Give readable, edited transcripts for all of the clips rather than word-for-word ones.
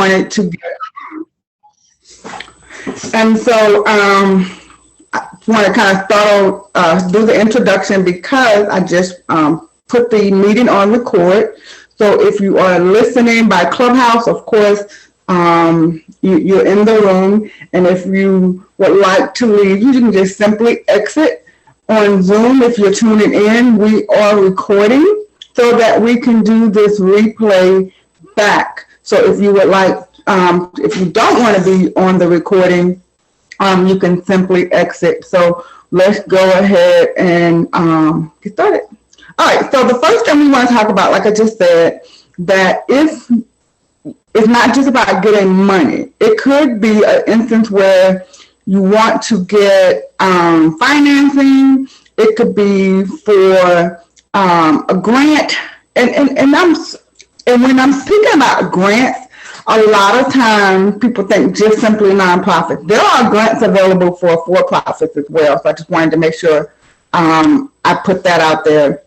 wanted to get. And so I want to kind of do the introduction because I just put the meeting on record. So if you are listening by Clubhouse, of course, you're in the room. And if you would like to leave, you can just simply exit. On Zoom, if you're tuning in, we are recording so that we can do this replay back. So if you would like, if you don't want to be on the recording, you can simply exit. So let's go ahead and get started. All right, so the first thing we want to talk about, like I just said, that it's not just about getting money. It could be an instance where you want to get financing. It could be for a grant. And when I'm speaking about grants, a lot of times people think just simply nonprofits. There are grants available for for-profits as well. So I just wanted to make sure I put that out there.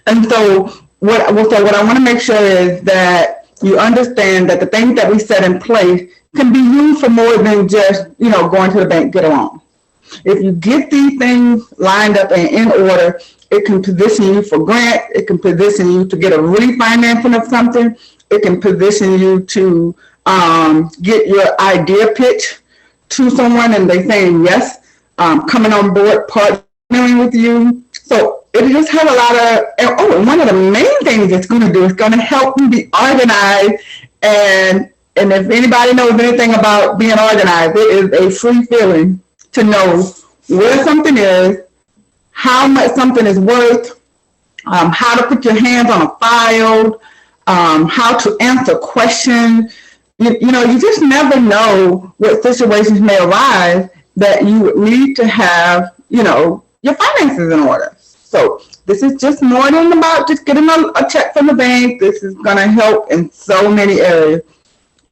And so what I want to make sure is that you understand that the things that we set in place can be used for more than just, going to the bank, get a loan. If you get these things lined up and in order, it can position you for grant. It can position you to get a refinancing of something. It can position you to get your idea pitch to someone and they saying yes, coming on board, partnering with you. So it just has a lot of, and one of the main things it's going to do is going to help you be organized. And if anybody knows anything about being organized, it is a free feeling to know where something is, how much something is worth, how to put your hands on a file, how to answer questions. You just never know what situations may arise that you would need to have, your finances in order. So this is just more than about just getting a check from the bank. This is going to help in so many areas.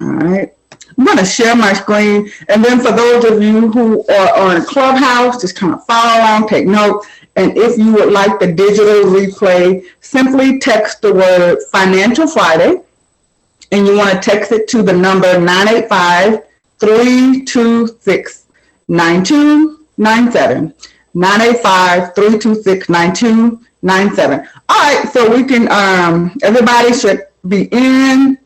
All right. I'm going to share my screen. And then for those of you who are on Clubhouse, just kind of follow along, take notes. And if you would like the digital replay, simply text the word Financial Friday. And you want to text it to the number 985-326-9297. 985-326-9297. All right, so we can, everybody should be in.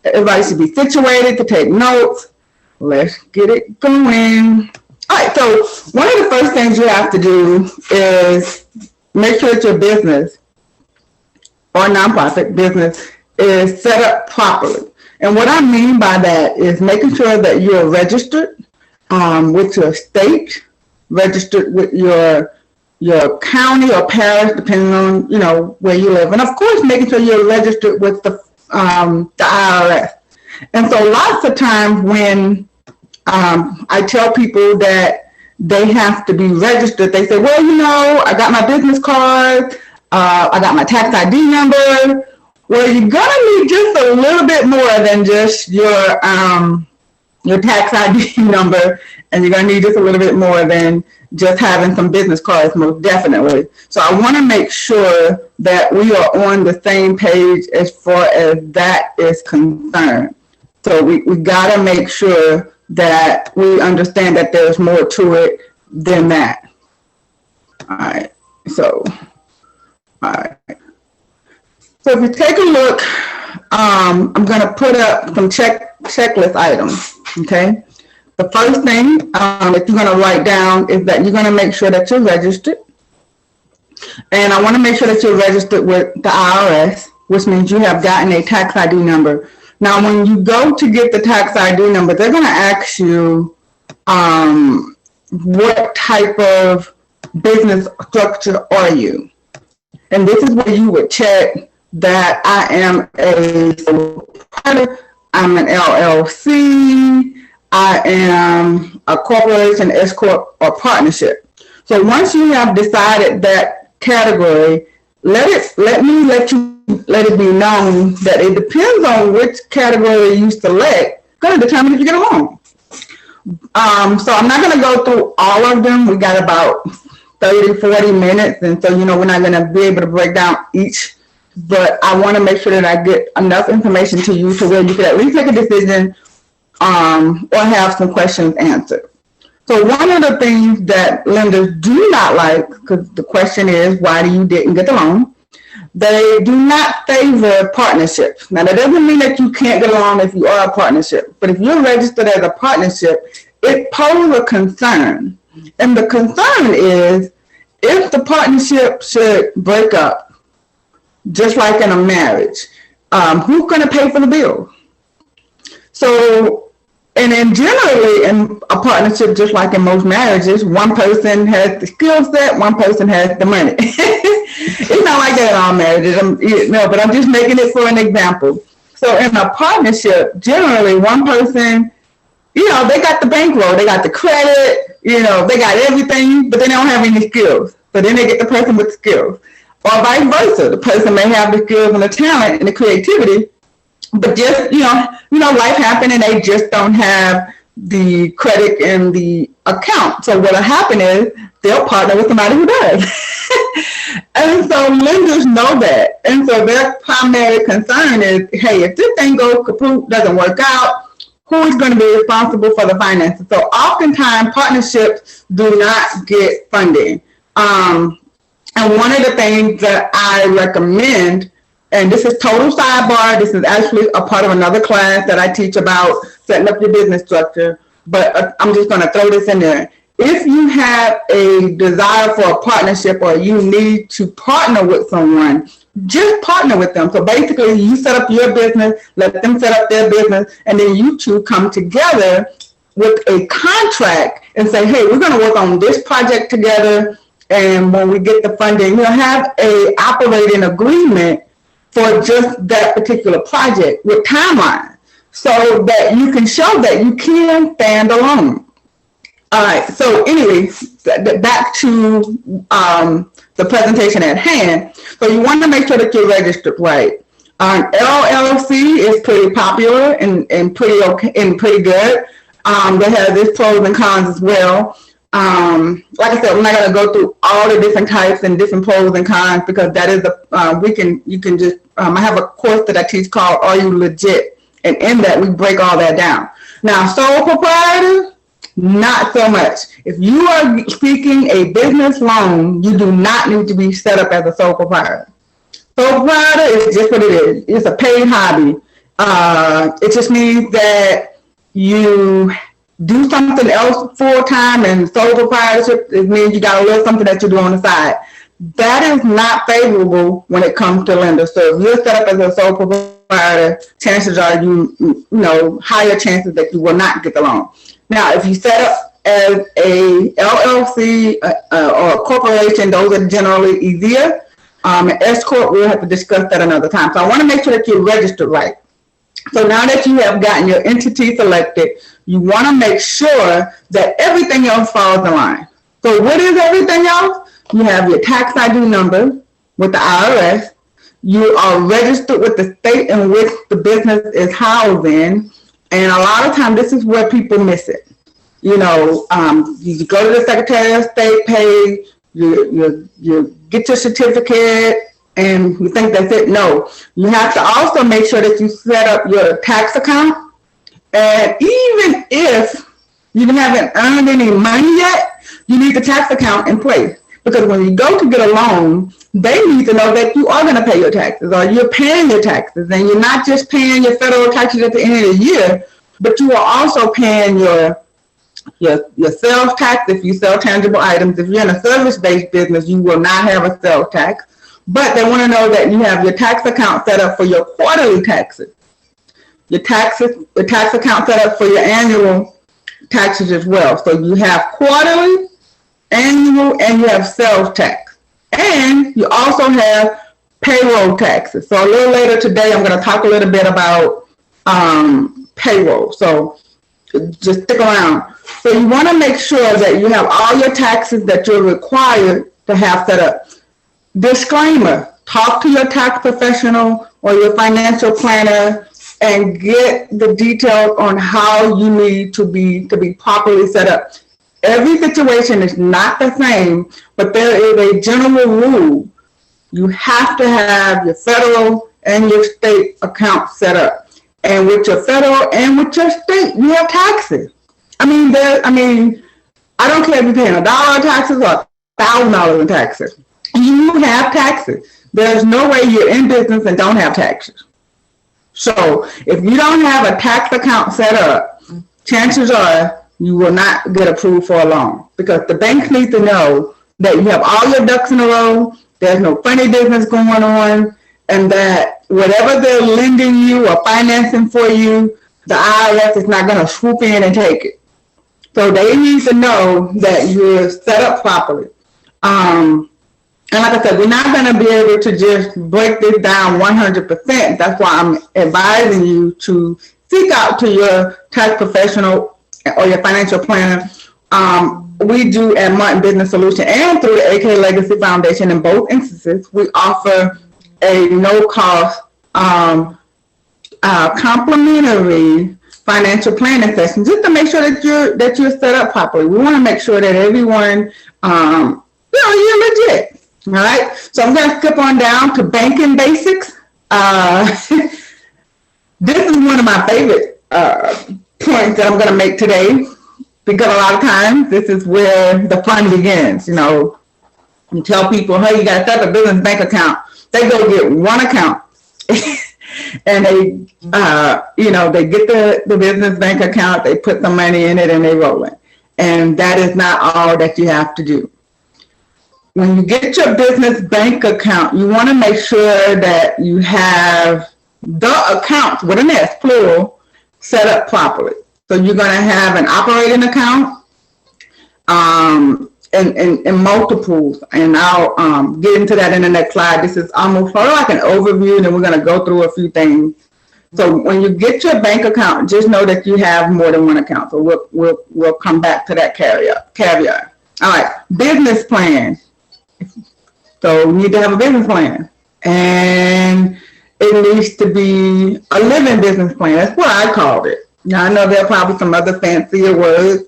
Everybody should be situated to take notes. Let's get it going. All right, so one of the first things you have to do is make sure that your business or nonprofit business is set up properly. And what I mean by that is making sure that you're registered with your state, registered with your county or parish, depending on where you live, and of course making sure you're registered with the IRS. And so lots of times when I tell people that they have to be registered, they say, well, I got my business card, I got my tax ID number. Well, you're gonna need just a little bit more than just your tax ID number, and you're gonna need just a little bit more than just having some business cards, most definitely. So I want to make sure that we are on the same page as far as that is concerned. So we got to make sure that we understand that there's more to it than that. All right. So, all right. So if you take a look, I'm going to put up some checklist items. Okay. The first thing that you're going to write down is that you're going to make sure that you're registered. And I want to make sure that you're registered with the IRS, which means you have gotten a tax ID number. Now, when you go to get the tax ID number, they're going to ask you what type of business structure are you? And this is where you would check that I am I'm an LLC, I am a corporation, S corp, or partnership. So once you have decided that category, let it be known that it depends on which category you select, going to determine if you get a loan. So I'm not going to go through all of them. We got about 30, 40 minutes, and so we're not going to be able to break down each but I want to make sure that I get enough information to you to where you can at least make a decision or have some questions answered. So one of the things that lenders do not like, because the question is, why you didn't get the loan? They do not favor partnerships. Now, that doesn't mean that you can't get along if you are a partnership, but if you're registered as a partnership, it poses a concern. And the concern is, if the partnership should break up, just like in a marriage, who's going to pay for the bill? So, and then generally in a partnership, just like in most marriages, one person has the skill set, one person has the money. It's not like that in all marriages, but I'm just making it for an example. So in a partnership, generally one person, they got the bankroll, they got the credit, they got everything, but they don't have any skills. So then they get the person with skills. Or vice versa, the person may have the skills and the talent and the creativity, but just, life happened and they just don't have the credit and the account. So what'll happen is they'll partner with somebody who does. And so lenders know that. And so their primary concern is, hey, if this thing goes kaput, doesn't work out, who is going to be responsible for the finances? So oftentimes partnerships do not get funding. And one of the things that I recommend, and this is total sidebar, this is actually a part of another class that I teach about setting up your business structure, but I'm just going to throw this in there. If you have a desire for a partnership or you need to partner with someone, just partner with them. So basically you set up your business, let them set up their business, and then you two come together with a contract and say, hey, we're going to work on this project together. And when we get the funding, we'll have a operating agreement for just that particular project with timeline, so that you can show that you can stand alone. All right, so anyway, back to the presentation at hand. So you want to make sure that you're registered right. LLC is pretty popular and pretty okay and pretty good. They have its pros and cons as well. Like I said, we're not going to go through all the different types and different pros and cons, because that is you can just I have a course that I teach called Are You Legit? And in that we break all that down. Now, sole proprietor, not so much. If you are seeking a business loan, you do not need to be set up as a sole proprietor. Sole proprietor is just what it is. It's a paid hobby. It just means that you do something else full time, and sole proprietorship, it means you got a little something that you do on the side. That is not favorable when it comes to lenders. So if you're set up as a sole proprietor, chances are higher chances that you will not get the loan. Now, if you set up as a LLC or a corporation, those are generally easier. An S corp, we'll have to discuss that another time. So I want to make sure that you're registered right. So now that you have gotten your entity selected, you want to make sure that everything else falls in line. So what is everything else? You have your tax ID number with the IRS. You are registered with the state in which the business is housed in. And a lot of times this is where people miss it. You go to the Secretary of State page, you get your certificate, and you think that's it. No, you have to also make sure that you set up your tax account. And even if you haven't earned any money yet, you need the tax account in place. Because when you go to get a loan, they need to know that you are going to pay your taxes, or you're paying your taxes. And you're not just paying your federal taxes at the end of the year, but you are also paying your sales tax if you sell tangible items. If you're in a service-based business, you will not have a sales tax. But they want to know that you have your tax account set up for your quarterly taxes. The tax account set up for your annual taxes as well. So you have quarterly, annual, and you have sales tax. And you also have payroll taxes. So a little later today, I'm going to talk a little bit about payroll. So just stick around. So you want to make sure that you have all your taxes that you're required to have set up. Disclaimer, talk to your tax professional or your financial planner and get the details on how you need to be properly set up. Every situation is not the same, but there is a general rule you have to have your federal and your state account set up. And with your federal and with your state, you have taxes. I mean, I don't care if you're paying $1 in taxes or $1,000 in taxes. You have taxes. There's no way you're in business and don't have taxes. So if you don't have a tax account set up, chances are you will not get approved for a loan, because the banks need to know that you have all your ducks in a row, there's no funny business going on, and that whatever they're lending you or financing for you, the IRS is not going to swoop in and take it. So they need to know that you're set up properly. And like I said, we're not going to be able to just break this down 100%. That's why I'm advising you to seek out to your tax professional or your financial planner. We do at Martin Business Solution and through the AK Legacy Foundation, in both instances, we offer a no-cost complimentary financial planning session, just to make sure that you're set up properly. We want to make sure that everyone, you're legit. All right. So I'm going to skip on down to banking basics. This is one of my favorite points that I'm going to make today, because a lot of times this is where the fun begins. You tell people, hey, you got to set up a business bank account. They go get one account. And they get the business bank account, they put some money in it, and they roll it. And that is not all that you have to do. When you get your business bank account, you want to make sure that you have the account, with an S, plural, set up properly. So you're going to have an operating account and multiples. And I'll get into that in the next slide. This is almost sort of like an overview, and then we're going to go through a few things. So when you get your bank account, just know that you have more than one account. So we'll come back to that caveat. All right, business plan. So you need to have a business plan, and it needs to be a living business plan. That's what I called it. Now, I know there are probably some other fancier words,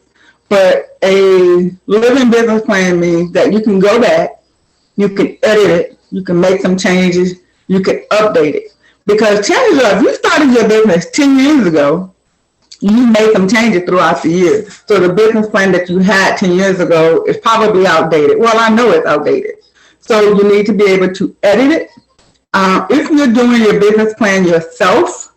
but a living business plan means that you can go back, you can edit it, you can make some changes, you can update it. Because chances are, if you started your business 10 years ago, you made some changes throughout the years. So the business plan that you had 10 years ago is probably outdated. Well, I know it's outdated. So you need to be able to edit it. If you're doing your business plan yourself,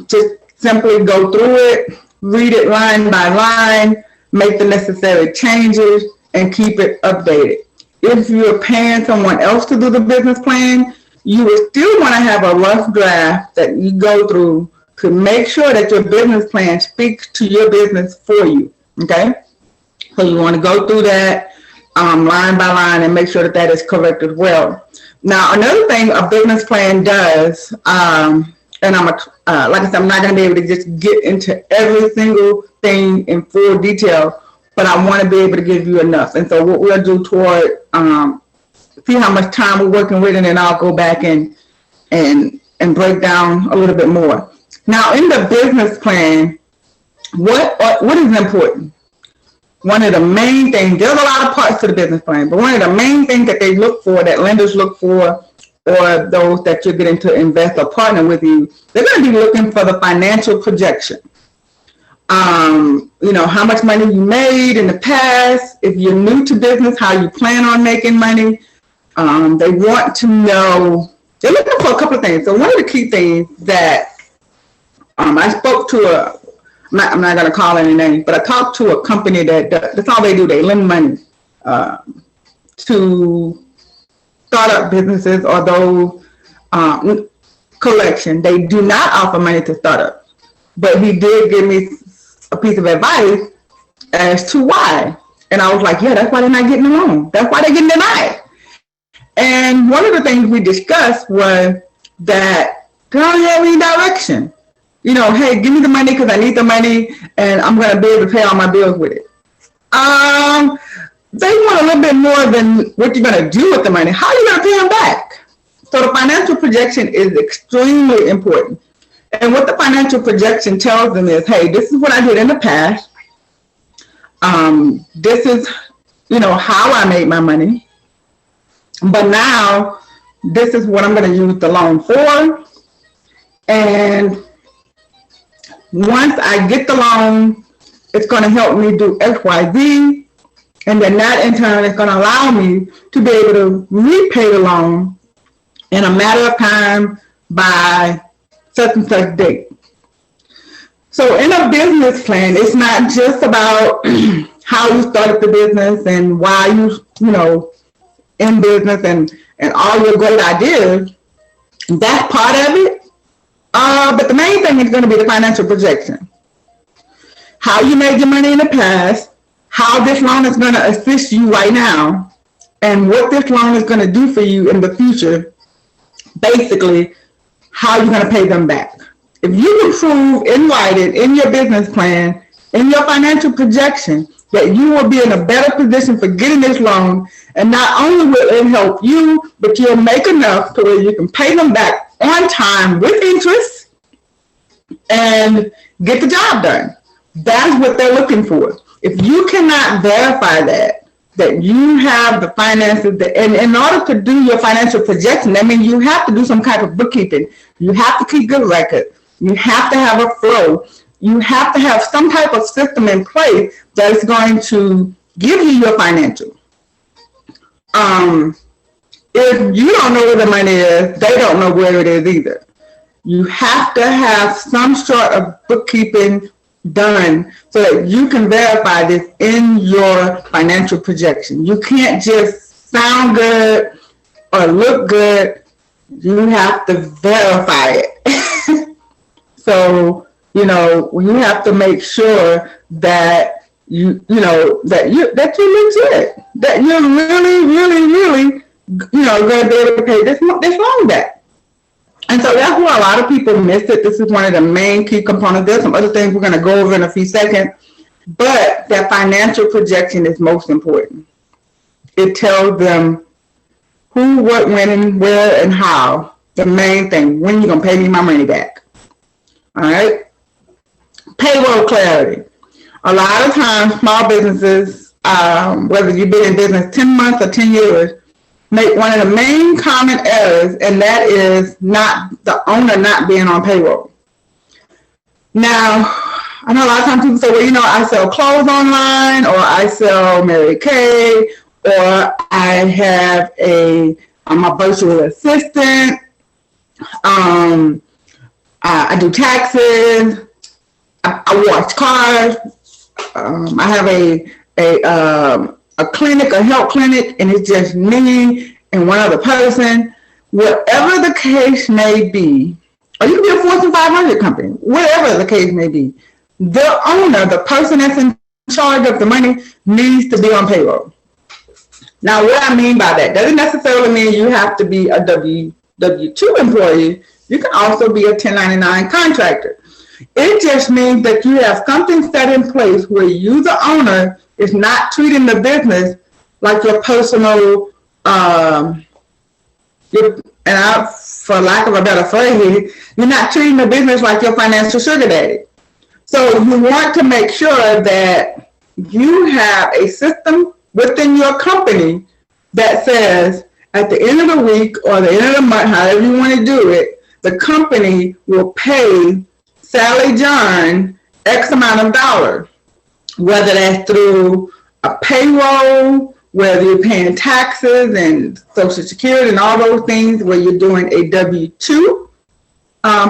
just simply go through it, read it line by line, make the necessary changes, and keep it updated. If you're paying someone else to do the business plan, you will still want to have a rough draft that you go through to make sure that your business plan speaks to your business for you, okay? So you want to go through that line by line and make sure that that is correct as well. Now, another thing a business plan does, and like I said, I'm not going to be able to just get into every single thing in full detail, but I want to be able to give you enough. And so what we'll do toward, see how much time we're working with, and then I'll go back and break down a little bit more. Now, in the business plan, what is important? One of the main things, there's a lot of parts to the business plan, but one of the main things that they look for, that lenders look for, or those that you're getting to invest or partner with you, they're going to be looking for the financial projection. How much money you made in the past, if you're new to business, how you plan on making money. They want to know, they're looking for a couple of things. So one of the key things that I spoke to I'm not going to call any names, but I talked to a company that's all they do. They lend money to startup businesses or those collection. They do not offer money to startups, but he did give me a piece of advice as to why. And I was like, yeah, that's why they're not getting a loan. That's why they're getting denied. And one of the things we discussed was that they don't have any direction. Hey, give me the money because I need the money and I'm going to be able to pay all my bills with it. They want a little bit more than what you're going to do with the money. How are you going to pay them back? So the financial projection is extremely important. And what the financial projection tells them is, hey, this is what I did in the past. This is, how I made my money. But now this is what I'm going to use the loan for. And once I get the loan, it's going to help me do X, Y, Z. And then that in turn is going to allow me to be able to repay the loan in a matter of time by such and such date. So in a business plan, it's not just about how you started the business and why you know, in business and all your great ideas. That's part of it. But the main thing is going to be the financial projection. How you made your money in the past, how this loan is going to assist you right now, and what this loan is going to do for you in the future. Basically, how you're going to pay them back. If you can prove in writing, in your business plan, in your financial projection, that you will be in a better position for getting this loan, and not only will it help you, but you'll make enough to where you can pay them back on time with interest and get the job done. That's what they're looking for. If you cannot verify that you have the finances, and in order to do your financial projection, that means you have to do some type of bookkeeping. You have to keep good records. You have to have a flow. You have to have some type of system in place that is going to give you your financial. If you don't know where the money is, they don't know where it is either. You have to have some sort of bookkeeping done so that you can verify this in your financial projection. You can't just sound good or look good. You have to verify it. So, you know, you have to make sure that you're legit, that you're really, going to be able to pay this loan back. And so that's where a lot of people miss it. This is one of the main key components. There's some other things we're going to go over in a few seconds, but that financial projection is most important. It tells them who, what, when, and where, and how. The main thing, when you're going to pay me my money back. All right? Payroll clarity. A lot of times, small businesses, whether you've been in business 10 months or 10 years, make one of the main common errors, and that is the owner not being on payroll. Now, I know a lot of times people say, well, I sell clothes online, or I sell Mary Kay, or I have I'm a virtual assistant, I do taxes, I wash cars, I have a clinic, a health clinic, and it's just me and one other person. Whatever the case may be, or you can be a Fortune 500 company, whatever the case may be, the owner, the person that's in charge of the money, needs to be on payroll. Now, what I mean by that doesn't necessarily mean you have to be a W-2 employee. You can also be a 1099 contractor. It just means that you have something set in place where you, the owner, is not treating the business like your personal, for lack of a better phrase, you're not treating the business like your financial sugar daddy. So you want to make sure that you have a system within your company that says at the end of the week or the end of the month, however you want to do it, the company will pay Sally John X amount of dollars, whether that's through a payroll, whether you're paying taxes and Social Security and all those things, where you're doing a W-2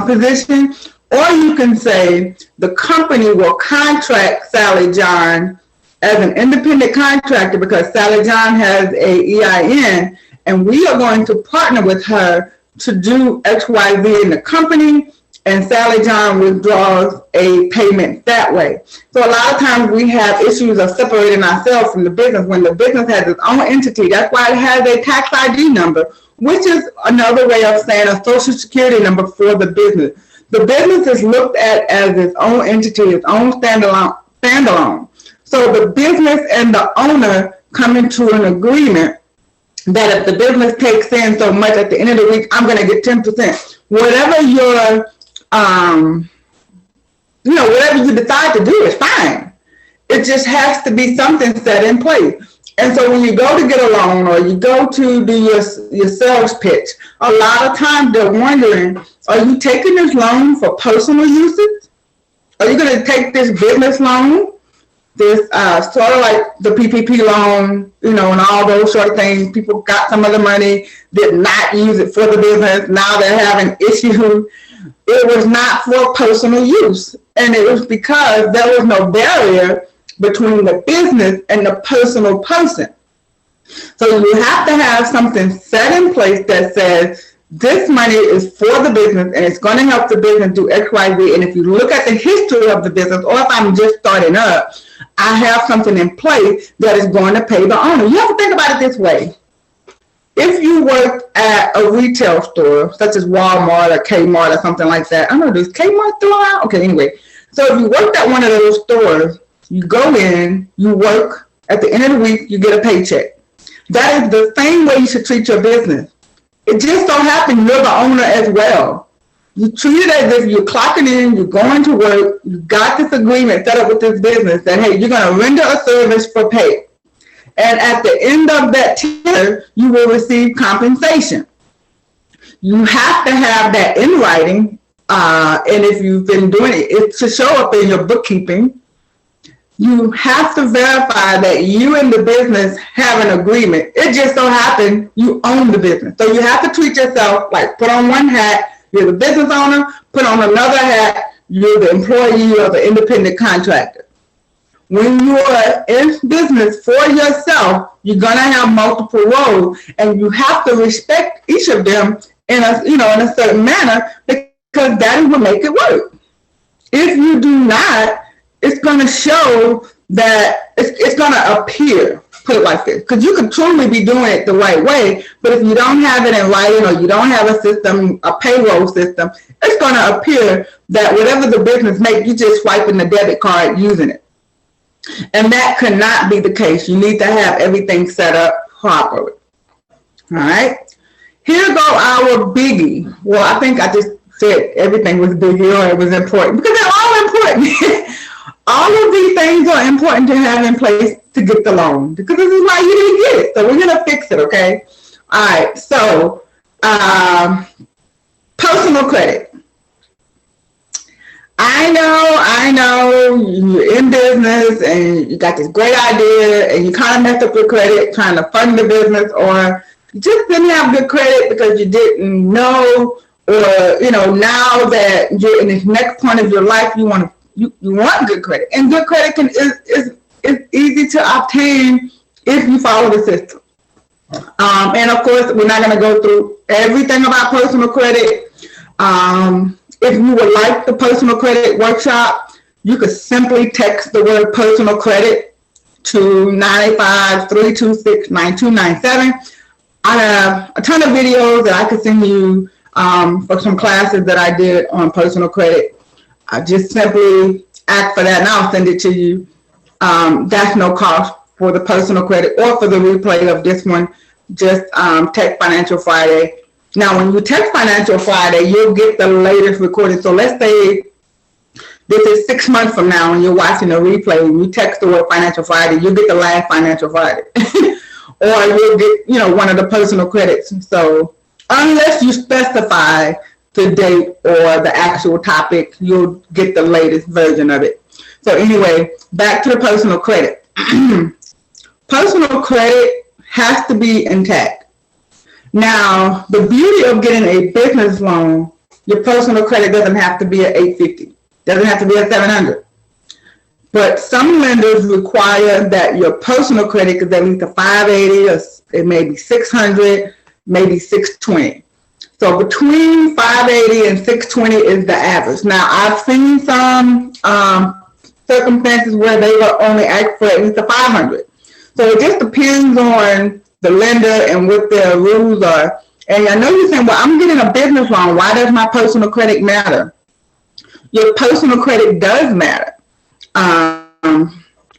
position, or you can say the company will contract Sally John as an independent contractor because Sally John has a EIN, and we are going to partner with her to do XYZ in the company, and Sally John withdraws a payment that way. So a lot of times we have issues of separating ourselves from the business when the business has its own entity. That's why it has a tax ID number, which is another way of saying a Social Security number for the business. The business is looked at as its own entity, its own standalone. So the business and the owner come into an agreement that if the business takes in so much at the end of the week, I'm going to get 10%. Whatever your whatever you decide to do is fine. It just has to be something set in place. And so when you go to get a loan or you go to do your sales pitch, a lot of times they're wondering, are you taking this loan for personal usage? Are you going to take this business loan, this sort of like the PPP loan, and all those sort of things? People got some of the money, did not use it for the business. Now they're having issues. It was not for personal use. And it was because there was no barrier between the business and the personal person. So you have to have something set in place that says this money is for the business and it's going to help the business do X, Y, Z. And if you look at the history of the business, or if I'm just starting up, I have something in place that is going to pay the owner. You have to think about it this way. If you work at a retail store, such as Walmart or Kmart or something like that, I don't know, does Kmart still around? Okay, anyway. So if you worked at one of those stores, you go in, you work, at the end of the week, you get a paycheck. That is the same way you should treat your business. It just so happens you're the owner as well. You treat it as if you're clocking in, you're going to work, you got this agreement set up with this business that, hey, you're going to render a service for pay. And at the end of that tenure, you will receive compensation. You have to have that in writing, and if you've been doing it, it should show up in your bookkeeping. You have to verify that you and the business have an agreement. It just so happens you own the business. So you have to treat yourself like put on one hat, you're the business owner, put on another hat, you're the employee or the independent contractor. When you are in business for yourself, you're going to have multiple roles, and you have to respect each of them in a certain manner, because that is what makes it work. If you do not, it's going to show that it's going to appear, put it like this, because you can truly be doing it the right way, but if you don't have it in writing or you don't have a system, a payroll system, it's going to appear that whatever the business makes, you're just swiping the debit card using it. And that cannot be the case. You need to have everything set up properly. All right. Here go our biggie. Well, I think I just said everything was biggie or it was important, because they're all important. All of these things are important to have in place to get the loan, because this is why you didn't get it. So we're going to fix it, okay? All right, so personal credit. I know you're in business and you got this great idea and you kind of messed up your credit trying to fund the business, or you just didn't have good credit because you didn't know, or, now that you're in this next point of your life, you want good credit, and good credit is easy to obtain if you follow the system. And of course, we're not going to go through everything about personal credit. If you would like the personal credit workshop, you could simply text the word personal credit to 985-326-9297. I have a ton of videos that I could send you for some classes that I did on personal credit. I just simply ask for that and I'll send it to you. That's no cost for the personal credit or for the replay of this one. Just text Financial Friday. Now, when you text Financial Friday, you'll get the latest recording. So let's say this is 6 months from now and you're watching a replay and you text the word Financial Friday, you'll get the last Financial Friday. Or you'll get, one of the personal credits. So unless you specify the date or the actual topic, you'll get the latest version of it. So anyway, back to the personal credit. Personal credit has to be intact. Now, the beauty of getting a business loan, your personal credit doesn't have to be at 850, doesn't have to be at 700. But some lenders require that your personal credit is at least a 580, or it may be 600, maybe 620. So between 580 and 620 is the average. Now, I've seen some circumstances where they will only ask for at least a 500. So it just depends on the lender and what their rules are. And I know you're saying, well, I'm getting a business loan. Why does my personal credit matter? Your personal credit does matter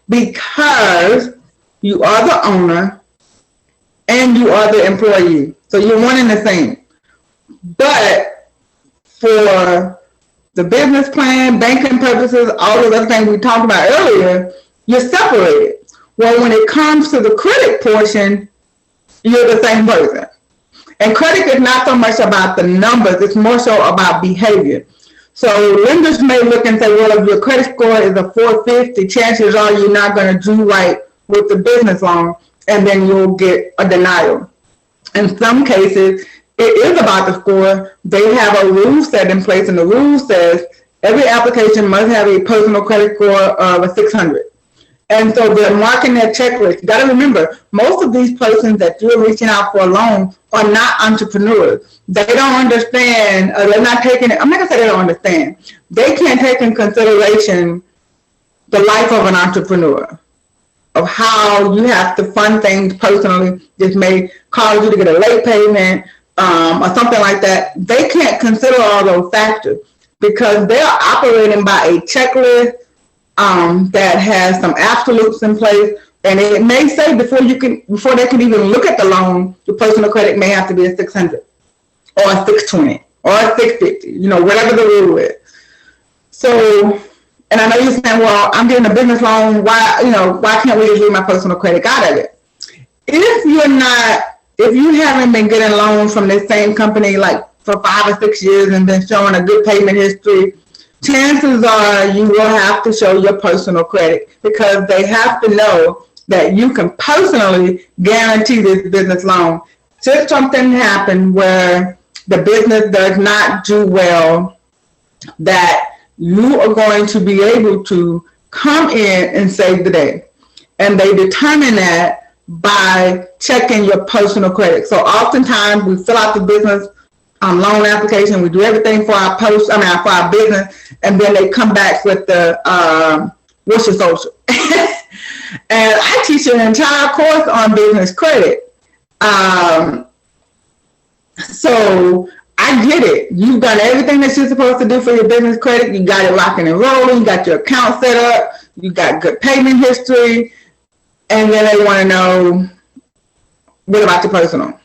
because you are the owner and you are the employee. So you're one and the same. But for the business plan, banking purposes, all of the things we talked about earlier, you're separated. Well, when it comes to the credit portion, you're the same person. And credit is not so much about the numbers, it's more so about behavior. So lenders may look and say, well, if your credit score is a 450, chances are you're not going to do right with the business loan, and then you'll get a denial. In some cases, it is about the score. They have a rule set in place, and the rule says every application must have a personal credit score of a 600. And so they're marking their checklist. You got to remember, most of these persons that you're reaching out for a loan are not entrepreneurs. They don't understand, they're not taking it. I'm not going to say they don't understand. They can't take in consideration the life of an entrepreneur, of how you have to fund things personally. This may cause you to get a late payment or something like that. They can't consider all those factors because they are operating by a checklist that has some absolutes in place, and it may say before they can even look at the loan, the personal credit may have to be a 600 or a 620 or a 650, whatever the rule is. So, and I know you're saying, well, I'm getting a business loan. Why can't we just leave my personal credit out of it? If you haven't been getting loans from this same company like for 5 or 6 years and been showing a good payment history, chances are you will have to show your personal credit because they have to know that you can personally guarantee this business loan. Should something happen where the business does not do well, that you are going to be able to come in and save the day. And they determine that by checking your personal credit. So oftentimes we fill out the business loan application, we do everything for our for our business, and then they come back with the what's your social? And I teach an entire course on business credit. So I get it. You've done everything that you're supposed to do for your business credit. You got it rocking and rolling. You got your account set up. You got good payment history. And then they want to know, what about your personal?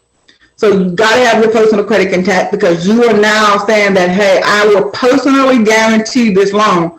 So you got to have your personal credit intact because you are now saying that, hey, I will personally guarantee this loan.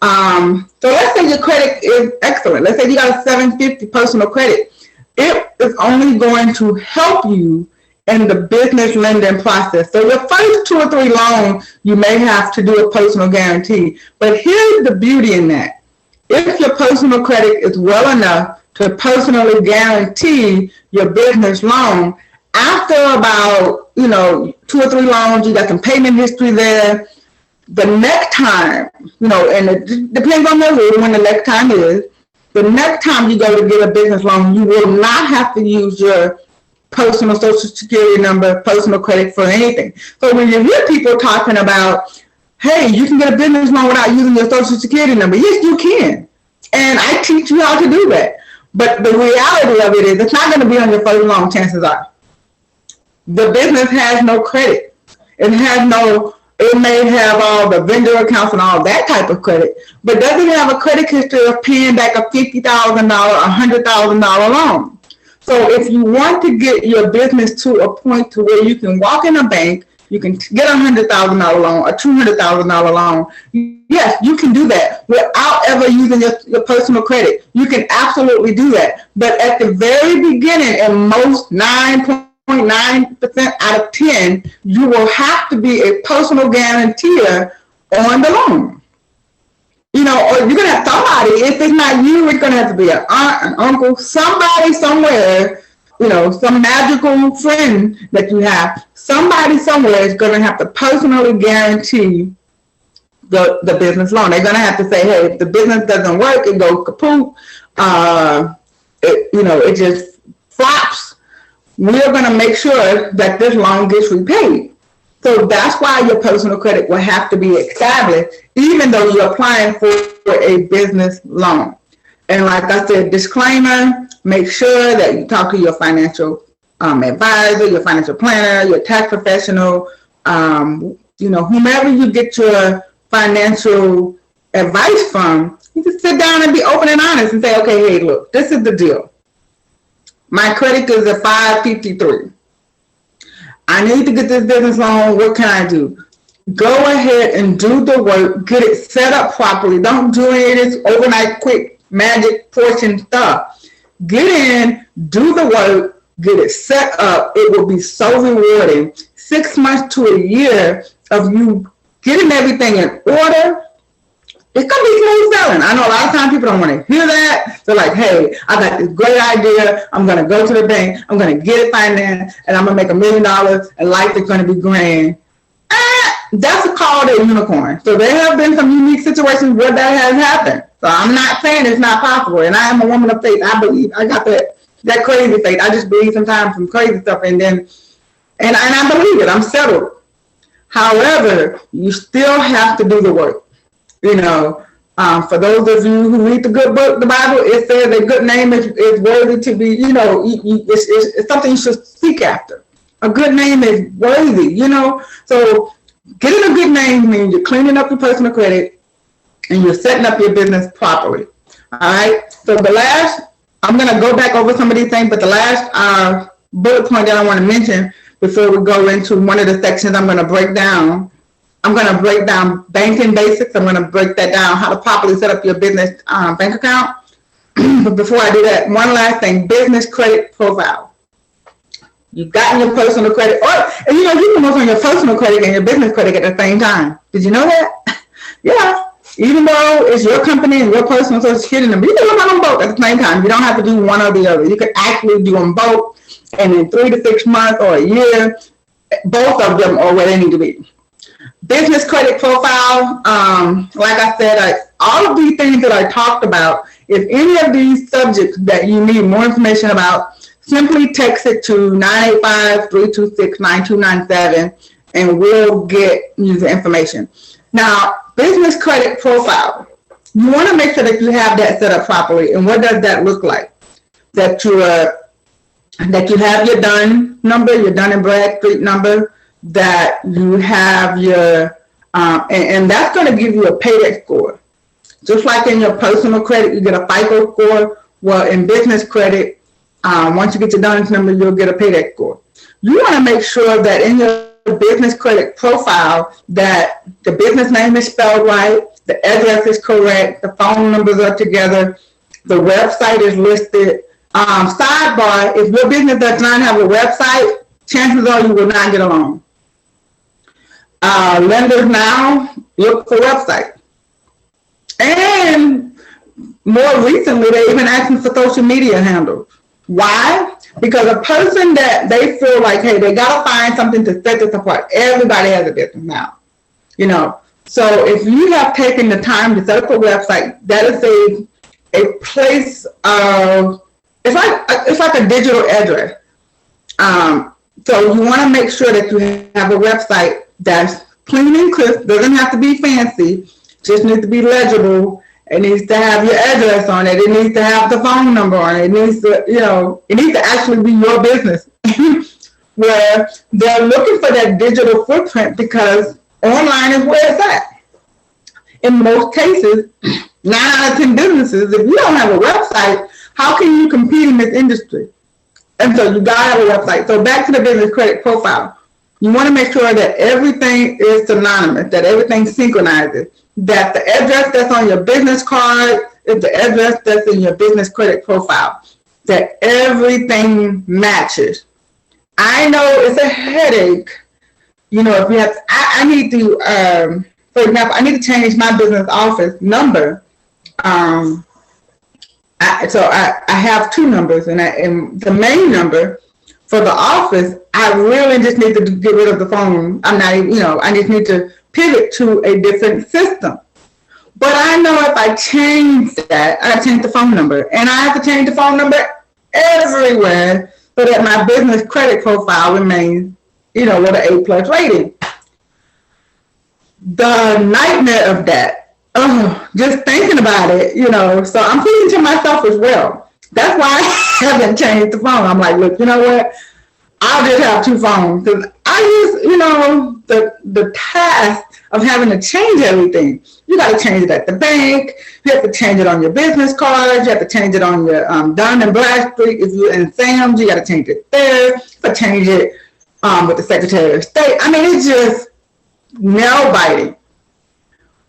So let's say your credit is excellent. Let's say you got a 750 personal credit. It is only going to help you in the business lending process. So your first 2 or 3 loans, you may have to do a personal guarantee. But here's the beauty in that. If your personal credit is well enough to personally guarantee your business loan, after about, 2 or 3 loans, you got some payment history there. The next time, and it depends on the rule when the next time is, the next time you go to get a business loan, you will not have to use your personal social security number, personal credit for anything. So when you hear people talking about, hey, you can get a business loan without using your social security number, yes, you can. And I teach you how to do that. But the reality of it is it's not going to be on your first loan, chances are. The business has no credit. It may have all the vendor accounts and all that type of credit, but doesn't have a credit history of paying back a $50,000, $100,000 loan. So if you want to get your business to a point to where you can walk in a bank, you can get a $100,000 loan, a $200,000 loan. Yes, you can do that without ever using your personal credit. You can absolutely do that. But at the very beginning, in most 9.9% out of 10, you will have to be a personal guarantor on the loan. Or you're going to have somebody, if it's not you, it's going to have to be an aunt, an uncle, somebody somewhere, some magical friend that you have. Somebody somewhere is going to have to personally guarantee the business loan. They're going to have to say, hey, if the business doesn't work, it goes kaput, it just flops. We're going to make sure that this loan gets repaid. So that's why your personal credit will have to be established, even though you're applying for a business loan. And like I said, disclaimer, make sure that you talk to your financial advisor, your financial planner, your tax professional, whomever you get your financial advice from. You just sit down and be open and honest and say, okay, hey, look, this is the deal. My credit is a 553. I need to get this business loan. What can I do? Go ahead and do the work. Get it set up properly. Don't do any of this overnight quick magic fortune stuff. get in, do the work, get it set up. It will be so rewarding. 6 months to a year of you getting everything in order. It's gonna be smooth sailing. I know a lot of times people don't want to hear that. They're like, hey, I got this great idea. I'm gonna go to the bank. I'm gonna get it financed, and I'm gonna make $1 million, and life is gonna be grand. That's a call to a unicorn. So there have been some unique situations where that has happened. So I'm not saying it's not possible. And I am a woman of faith. I believe. I got that crazy faith. I just believe sometimes some crazy stuff, and I believe it. I'm settled. However, you still have to do the work. For those of you who read the good book, the Bible, it says a good name is worthy to be, it's something you should seek after. A good name is worthy, So getting a good name means you're cleaning up your personal credit and you're setting up your business properly. All right. So I'm going to go back over some of these things, but the last bullet point that I want to mention before we go into one of the sections I'm going to break down banking basics. I'm going to break that down, how to properly set up your business bank account. But before I do that, one last thing, business credit profile. You've gotten your personal credit, you can work on your personal credit and your business credit at the same time. Did you know that? Yeah. Even though it's your company and your personal social security number, you can work on them both at the same time. You don't have to do one or the other. You can actually do them both, and in 3 to 6 months or a year, both of them are where they need to be. Business credit profile, like I said, all of these things that I talked about, if any of these subjects that you need more information about, simply text it to 985-326-9297 and we'll get you the information. Now, business credit profile, you want to make sure that you have that set up properly. And what does that look like? That you have your DUN number, your Dun & Bradstreet number, that you have your, and that's going to give you a paydex score. Just like in your personal credit, you get a FICO score. Well, in business credit, once you get your DUNS number, you'll get a paydex score. You want to make sure that in your business credit profile that the business name is spelled right, the address is correct, the phone numbers are together, the website is listed. Sidebar, if your business does not have a website, chances are you will not get a loan. Lenders now look for website. And more recently, they even asking for social media handles. Why? Because a person that they feel like, hey, they got to find something to set this apart. Everybody has a business now, So if you have taken the time to set up a website, that is a place of, it's like a digital address. So you want to make sure that you have a website that's clean and crisp, doesn't have to be fancy, just needs to be legible. It needs to have your address on it. It needs to have the phone number on it. It needs to, it needs to actually be your business. Where they're looking for that digital footprint because online is where it's at. In most cases, 9 out of 10 businesses, if you don't have a website, how can you compete in this industry? And so you gotta have a website. So back to the business credit profile. You want to make sure that everything is synonymous, that everything synchronizes, that the address that's on your business card is the address that's in your business credit profile, that everything matches. I know it's a headache, if you have, I need to, for example, I need to change my business office number. So I have 2 numbers, and the main number for the office, I really just need to get rid of the phone. I'm not even, I just need to pivot to a different system. But I know if I change that, I change the phone number, and I have to change the phone number everywhere so that my business credit profile remains, with an A+ rating. The nightmare of that, just thinking about it, so I'm thinking to myself as well. That's why I haven't changed the phone. I'm like, look, you know what? I'll just have 2 phones because I use, the task of having to change everything. You got to change it at the bank. You have to change it on your business cards. You have to change it on your Dun & Bradstreet. If you're in Sam's, you got to change it there. You got to change it with the Secretary of State. I mean, it's just nail biting.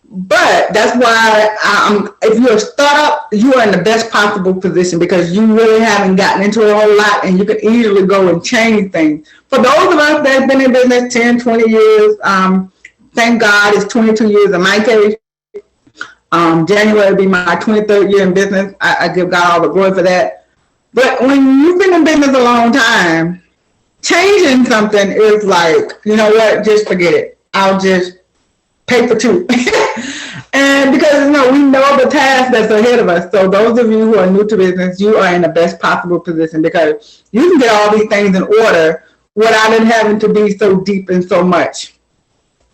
But that's why if you're a startup, you are in the best possible position because you really haven't gotten into a whole lot and you can easily go and change things. For those of us that have been in business 10, 20 years, thank God it's 22 years in my case. January will be my 23rd year in business. I give God all the glory for that. But when you've been in business a long time, changing something is like, you know what, just forget it. I'll just pay for two. And because, you know, we know the task that's ahead of us. So those of you who are new to business, you are in the best possible position because you can get all these things in order without it having to be so deep and so much.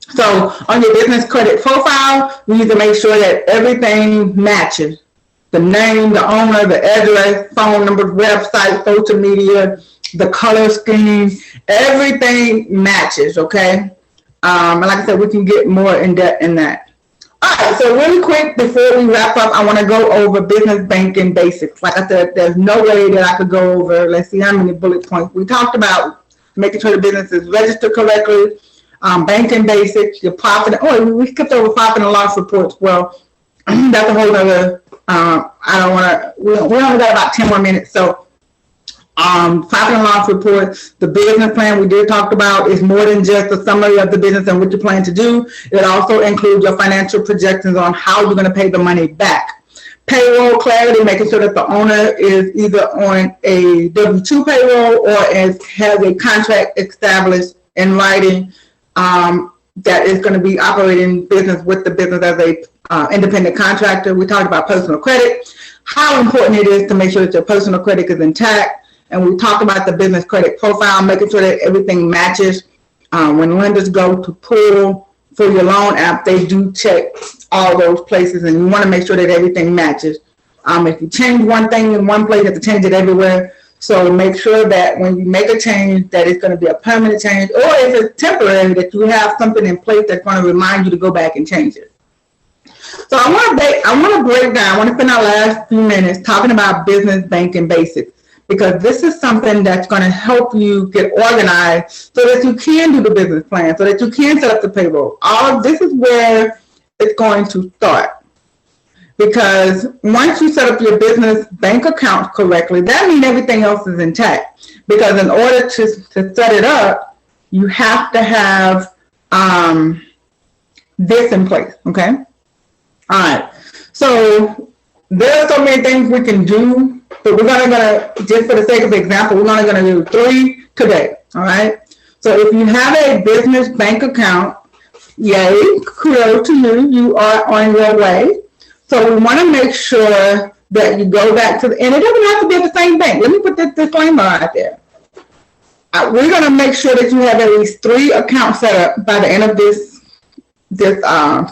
So on your business credit profile, you need to make sure that everything matches. The name, the owner, the address, phone number, website, social media, the color scheme, everything matches, okay? And like I said, we can get more in depth in that. All right, so really quick before we wrap up, I want to go over business banking basics. Like I said, there's no way that I could go over, let's see how many bullet points. We talked about making sure the business is registered correctly, banking basics, your profit. Oh, we skipped over profit and loss reports. Well, that's a whole other, I don't want to, we only got about 10 more minutes. So profit and loss report, the business plan we did talk about is more than just a summary of the business and what you plan to do. It also includes your financial projections on how you're going to pay the money back. Payroll clarity, making sure that the owner is either on a W-2 payroll or has a contract established in writing that is going to be operating business with the business as a independent contractor. We talked about personal credit, how important it is to make sure that your personal credit is intact. And we talked about the business credit profile, making sure that everything matches. When lenders go to pull for your loan app, they do check all those places, and you want to make sure that everything matches. If you change one thing in one place, you have to change it everywhere. So make sure that when you make a change, that it's going to be a permanent change, or if it's temporary, that you have something in place that's going to remind you to go back and change it. So I want to break down. I want to spend our last few minutes talking about business banking basics, because this is something that's going to help you get organized so that you can do the business plan, so that you can set up the payroll. All of this is where it's going to start. Because once you set up your business bank account correctly, that means everything else is intact. Because in order to set it up, you have to have this in place, okay? All right. So there are so many things we can do, but we're gonna just for the sake of example, we're only gonna do 3 today, all right? So if you have a business bank account, yay, kudos to you, you are on your way. So we want to make sure that you go back to and it doesn't have to be at the same bank. Let me put this disclaimer out there. We're going to make sure that you have at least 3 accounts set up by the end of this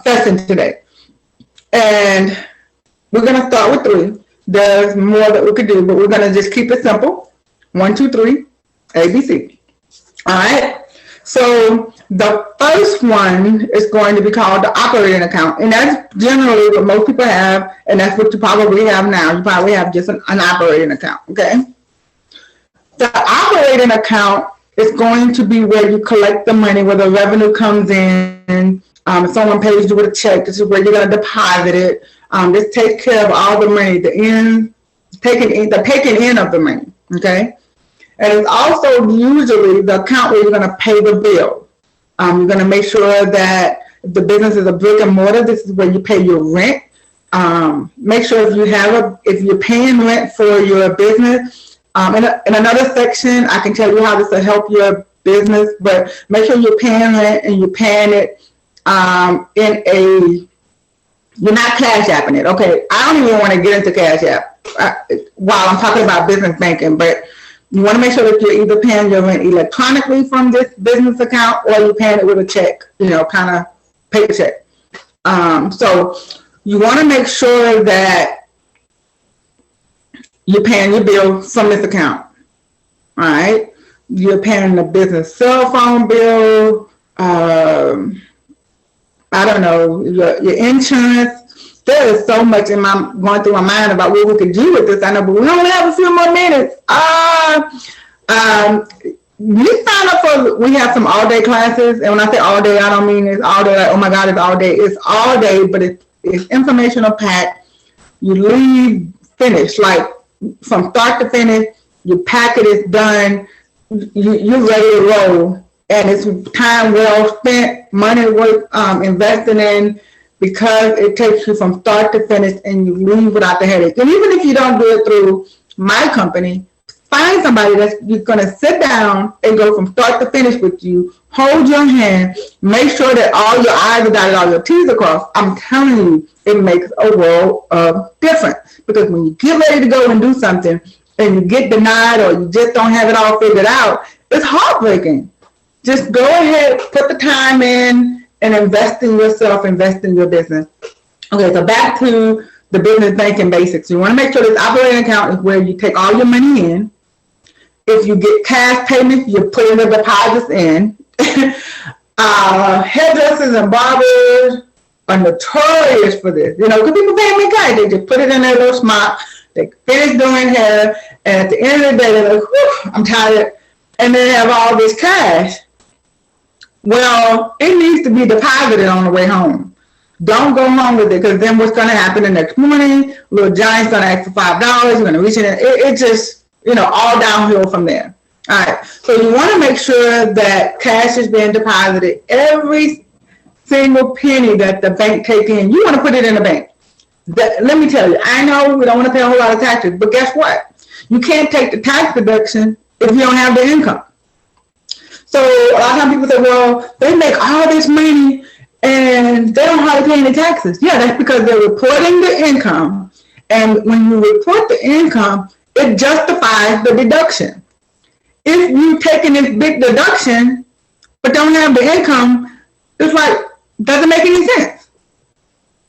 session today. And we're going to start with 3. There's more that we could do, but we're going to just keep it simple. 1, 2, 3, ABC. All right. So the first one is going to be called the operating account. And that's generally what most people have. And that's what you probably have now. You probably have just an operating account. Okay. The operating account is going to be where you collect the money, where the revenue comes in. If someone pays you with a check, this is where you're going to deposit it. This takes care of all the money, the taking in of the money. Okay. And it's also usually the account where you're going to pay the bill. You're going to make sure that if the business is a brick and mortar, this is where you pay your rent. Make sure if you're paying rent for your business. In another section, I can tell you how this will help your business, but make sure you're paying rent and you're paying it you're not Cash Apping it. Okay, I don't even want to get into Cash App while I'm talking about business banking, but you want to make sure that you're either paying your rent electronically from this business account or you're paying it with a check, kind of paper check. So you want to make sure that you're paying your bill from this account. All right. You're paying the business cell phone bill. I don't know, your insurance. There is so much going through my mind about what we could do with this. I know, but we only have a few more minutes. you sign up for, we have some all day classes. And when I say all day, I don't mean it's all day like, oh my God, it's all day. It's all day, but it's informational packed. You leave finished, like from start to finish, you pack it, it's done, you're ready to roll. And it's time well spent, money worth investing in, because it takes you from start to finish and you leave without the headache. And even if you don't do it through my company, find somebody that's going to sit down and go from start to finish with you, hold your hand, make sure that all your I's are dotted, all your T's are crossed. I'm telling you, it makes a world of difference. Because when you get ready to go and do something and you get denied or you just don't have it all figured out, it's heartbreaking. Just go ahead, put the time in, and invest in yourself, invest in your business. Okay, so back to the business banking basics. You want to make sure this operating account is where you take all your money in. If you get cash payments, you're putting the deposits in. Hairdressers and barbers are notorious for this. You know, because people pay me cash. They just put it in their little smock. They finish doing hair, and at the end of the day, they're like, whew, I'm tired. And they have all this cash. Well, it needs to be deposited on the way home. Don't go home with it, because then what's going to happen the next morning? Little Johnny's going to ask for $5. You're going to reach in. It just, you know, all downhill from there. All right. So you want to make sure that cash is being deposited. Every single penny that the bank takes in, you want to put it in the bank. Let me tell you, I know we don't want to pay a whole lot of taxes, but guess what? You can't take the tax deduction if you don't have the income. So a lot of times people say, well, they make all this money and they don't hardly pay any taxes. Yeah, that's because they're reporting the income. And when you report the income, it justifies the deduction. If you taking this big deduction but don't have the income, it's like, doesn't make any sense.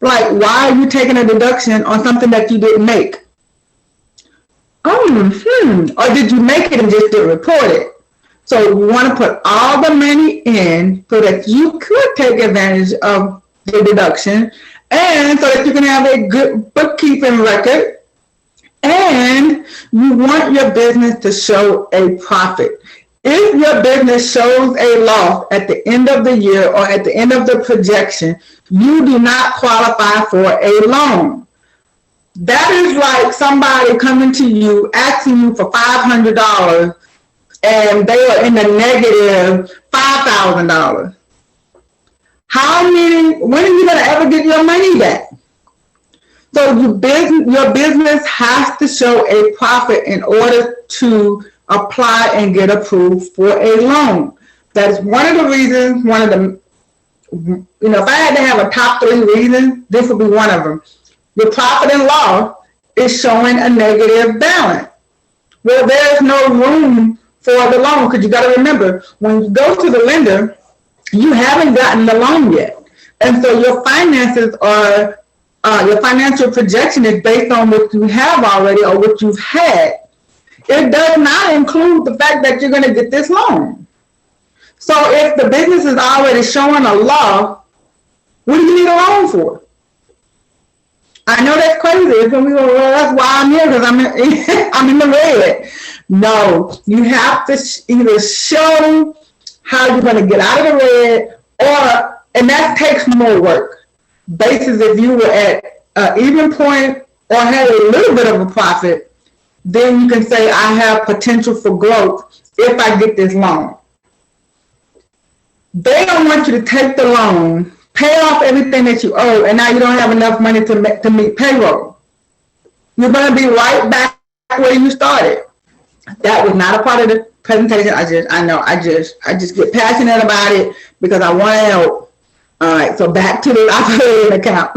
Like, why are you taking a deduction on something that you didn't make? Or did you make it and just didn't report it? So you want to put all the money in so that you could take advantage of the deduction, and so that you can have a good bookkeeping record, and you want your business to show a profit. If your business shows a loss at the end of the year or at the end of the projection, you do not qualify for a loan. That is like somebody coming to you asking you for $500 and they are in the negative $5,000. When are you going to ever get your money back? So your business has to show a profit in order to apply and get approved for a loan. That is one of the reasons, if I had to have a top 3 reasons, this would be one of them. Your profit and loss is showing a negative balance. Well, there's no room for the loan, because you got to remember, when you go to the lender, you haven't gotten the loan yet. And so your finances are, your financial projection is based on what you have already or what you've had. It does not include the fact that you're going to get this loan. So if the business is already showing a loss, what do you need a loan for? I know that's crazy. It's going to be, well, that's why I'm here, because I'm in the red. No, you have to either show how you're going to get out of the red, and that takes more work. Basis if you were at an even point or had a little bit of a profit, then you can say, I have potential for growth if I get this loan. They don't want you to take the loan, pay off everything that you owe, and now you don't have enough money to meet payroll. You're going to be right back where you started. That was not a part of the presentation. I just get passionate about it because I want to help. All right, so back to the operating account.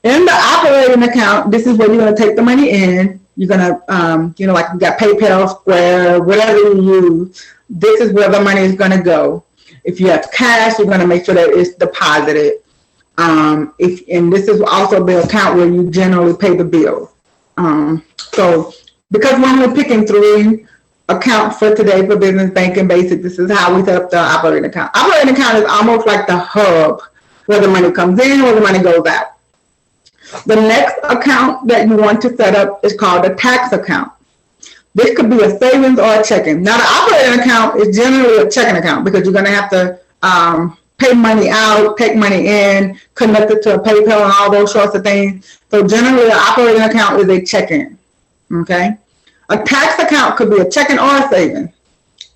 In the operating account, this is where you're going to take the money in. You're going to, like you got PayPal, Square, whatever you use. This is where the money is going to go. If you have cash, you're going to make sure that it's deposited. And this is also the account where you generally pay the bill. So because when we're picking 3 accounts for today for business banking basic, this is how we set up the operating account. Operating account is almost like the hub where the money comes in, where the money goes out. The next account that you want to set up is called a tax account. This could be a savings or a checking. Now, the operating account is generally a checking account because you're going to have to pay money out, take money in, connect it to a PayPal and all those sorts of things. So generally, an operating account is a checking. Okay. A tax account could be a checking or a savings.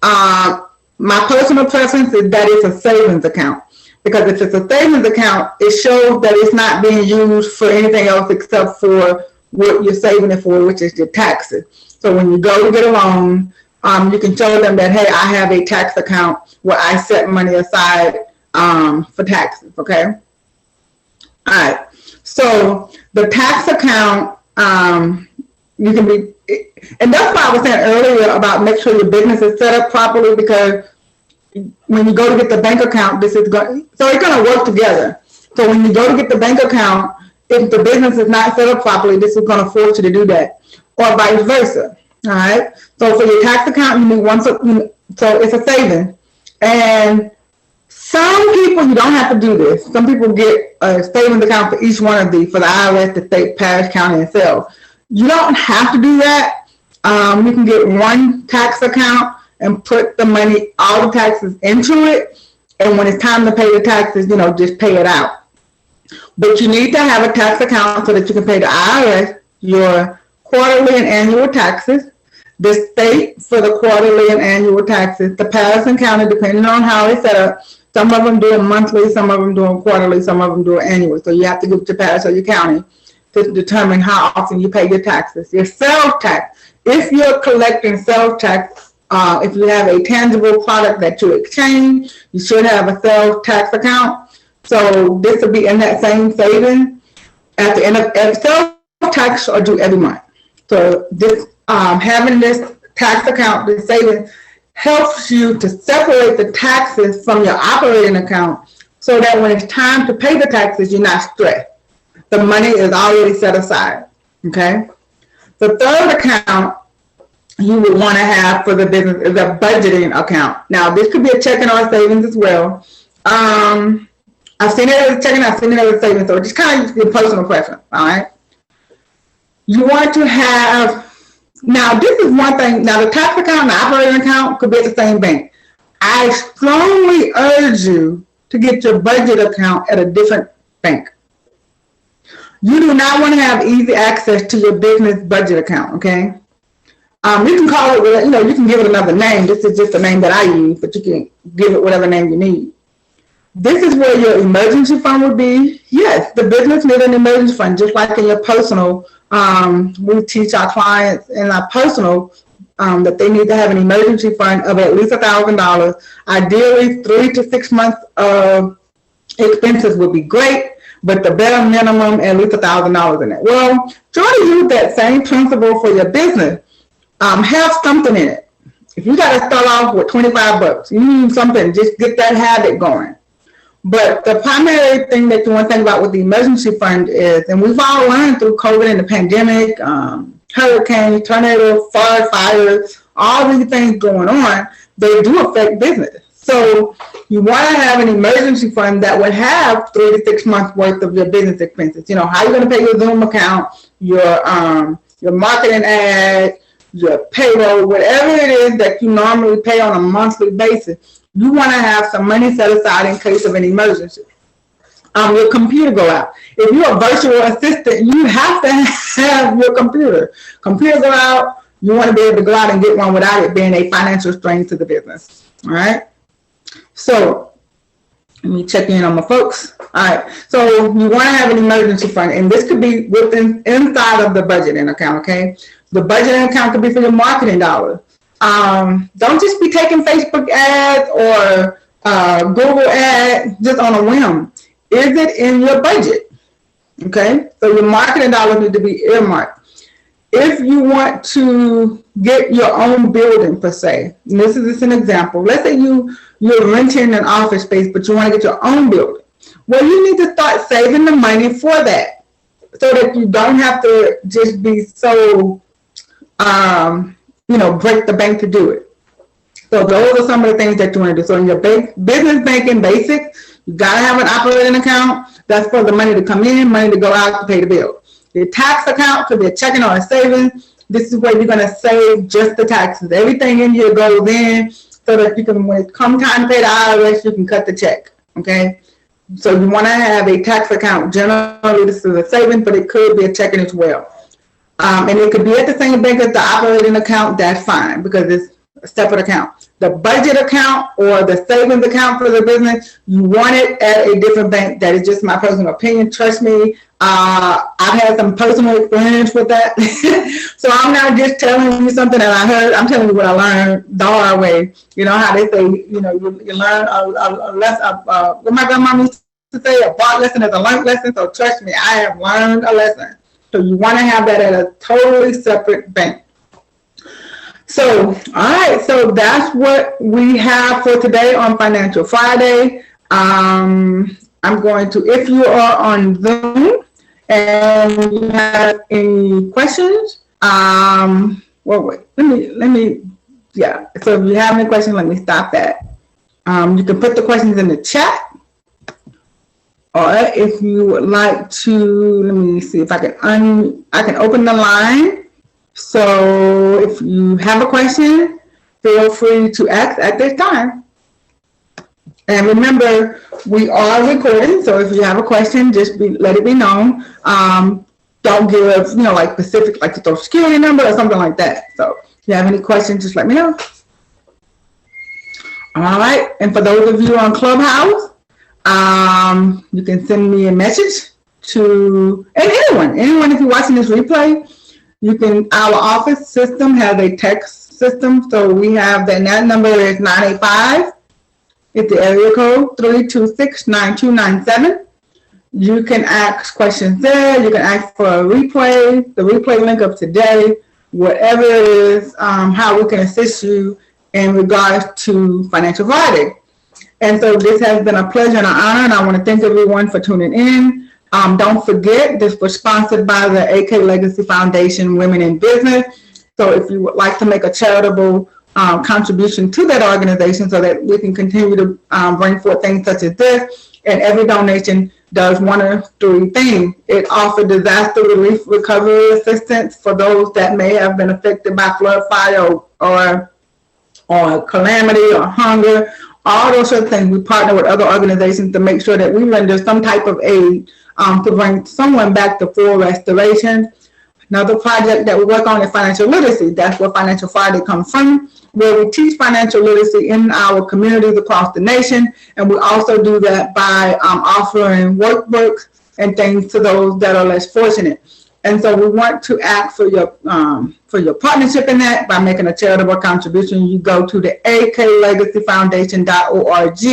My personal preference is that it's a savings account, because if it's a savings account, it shows that it's not being used for anything else except for what you're saving it for, which is your taxes. So when you go to get a loan, you can tell them that, hey, I have a tax account where I set money aside for taxes. Okay. All right. So the tax account, you can be, and that's why I was saying earlier about make sure your business is set up properly, because when you go to get the bank account, so it's going to work together. So when you go to get the bank account, if the business is not set up properly, this is going to force you to do that, or vice versa. All right. So for your tax account, you need one. So it's a savings. And some people, you don't have to do this. Some people get a savings account for each one of these, for the IRS, the state, parish, county, and sales. You don't have to do that. You can get one tax account and put the money, all the taxes into it. And when it's time to pay the taxes, just pay it out. But you need to have a tax account so that you can pay the IRS your quarterly and annual taxes, the state for the quarterly and annual taxes, the parish and county, depending on how it's set up. Some of them do it monthly, some of them do it quarterly, some of them do it annual. So you have to go to your parish or your county to determine how often you pay your taxes. Your sales tax, if you're collecting sales tax, if you have a tangible product that you exchange, you should have a sales tax account. So this will be in that same savings. At the end of sales tax are due every month. So this having this tax account, this savings, helps you to separate the taxes from your operating account, so that when it's time to pay the taxes, you're not stressed. The money is already set aside. Okay. The third account you would want to have for the business is a budgeting account. Now, this could be a checking or a savings as well. I've seen it as a checking, I've seen it as a savings, so it's just kind of your personal preference. All right. You want to have, now this is one thing, now the tax account and the operating account could be at the same bank. I strongly urge you to get your budget account at a different bank. You do not want to have easy access to your business budget account, okay? You can call it, you can give it another name. This is just the name that I use, but you can give it whatever name you need. This is where your emergency fund would be. Yes, the business needs an emergency fund, just like in your personal. We teach our clients in our personal that they need to have an emergency fund of at least $1,000. Ideally, 3 to 6 months of expenses would be great, but the bare minimum, at least $1,000 in it. Well, try to use that same principle for your business. Have something in it. If you got to start off with $25, you need something, just get that habit going. But the primary thing that you want to think about with the emergency fund is, and we've all learned through COVID and the pandemic, hurricanes, tornadoes, forest fires, all these things going on, they do affect business. So you want to have an emergency fund that would have 3 to 6 months worth of your business expenses. How you're going to pay your Zoom account, your marketing ad, your payroll, whatever it is that you normally pay on a monthly basis. You want to have some money set aside in case of an emergency. Your computer go out. If you're a virtual assistant, you have to have your computer. Computer go out. You want to be able to go out and get one without it being a financial strain to the business. All right. So let me check in on my folks. All right. So you want to have an emergency fund, and this could be inside of the budgeting account. Okay. The budgeting account could be for your marketing dollars. Don't just be taking Facebook ads or Google ads just on a whim. Is it in your budget? Okay, so your marketing dollars need to be earmarked. If you want to get your own building per se, and this is just an example. Let's say you're renting an office space, but you want to get your own building. Well, you need to start saving the money for that, so that you don't have to just be so break the bank to do it. So those are some of the things that you want to do. So in your business banking basics, you got to have an operating account. That's for the money to come in, money to go out to pay the bill. Your tax account could be a checking or a savings. This is where you're going to save just the taxes. Everything in here goes in so that you can, when it comes time to pay the IRS, you can cut the check. Okay. So you want to have a tax account. Generally, this is a savings, but it could be a checking as well. And it could be at the same bank as the operating account. That's fine because it's a separate account. The budget account or the savings account for the business, you want it at a different bank. That is just my personal opinion. Trust me, I've had some personal experience with that. So I'm not just telling you something that I heard. I'm telling you what I learned the hard way. You know how they say, you know, you learn a lesson. What my grandma used to say, a bought lesson is a learned lesson. So trust me, I have learned a lesson. So you want to have that at a totally separate bank. So, all right. So that's what we have for today on Financial Friday. I'm going to, if you are on Zoom and you have any questions, well, wait, let me, yeah. So if you have any questions, let me stop that. You can put the questions in the chat. Or if you would like to, let me see if I can open the line. So if you have a question, feel free to ask at this time. And remember, we are recording, so if you have a question, just let it be known. Don't give, you know, like specific, like the Social Security number or something like that. So if you have any questions, just let me know. All right, and for those of you on Clubhouse, you can send me a message to, and anyone if you're watching this replay, you can, our office system has a text system. So we have that number is 985. It's the area code 326-9297. You can ask questions there. You can ask for a replay, the replay link of today, whatever it is, how we can assist you in regards to Financial Friday. And so this has been a pleasure and an honor, and I want to thank everyone for tuning in. Don't forget, this was sponsored by the AK Legacy Foundation Women in Business. So if you would like to make a charitable contribution to that organization so that we can continue to bring forth things such as this, and every donation does one or three things. It offers disaster relief recovery assistance for those that may have been affected by flood, fire, or calamity or hunger. All those sort of things. We partner with other organizations to make sure that we render some type of aid to bring someone back to full restoration. Another project that we work on is financial literacy. That's where Financial Friday comes from, where we teach financial literacy in our communities across the nation. And we also do that by offering workbooks and things to those that are less fortunate. And so we want to ask for your partnership in that by making a charitable contribution. You go to the aklegacyfoundation.org,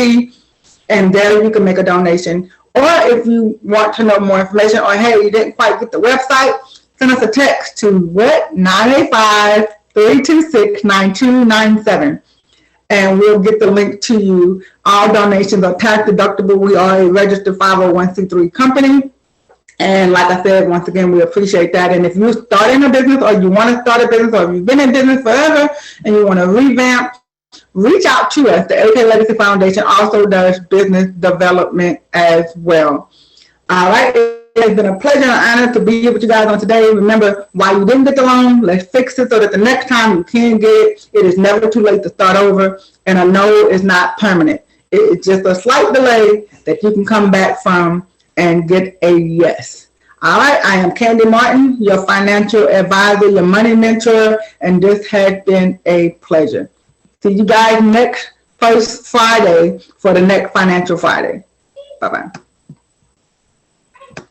and there you can make a donation. Or if you want to know more information, or hey, you didn't quite get the website, send us a text to 985-326-9297, and we'll get the link to you. All donations are tax deductible. We are a registered 501c3 company. And like I said, once again, we appreciate that. And if you're starting a business, or you want to start a business, or you've been in business forever and you want to revamp, reach out to us. The AK Legacy Foundation also does business development as well. All right. It has been a pleasure and honor to be here with you guys on today. Remember, why you didn't get the loan, let's fix it so that the next time you can get it. It is never too late to start over. And a no is not permanent. It's just a slight delay that you can come back from and get a yes. All right, I am Candy Martin, your financial advisor, your money mentor, and this has been a pleasure. See you guys next first Friday for the next Financial Friday. Bye-bye.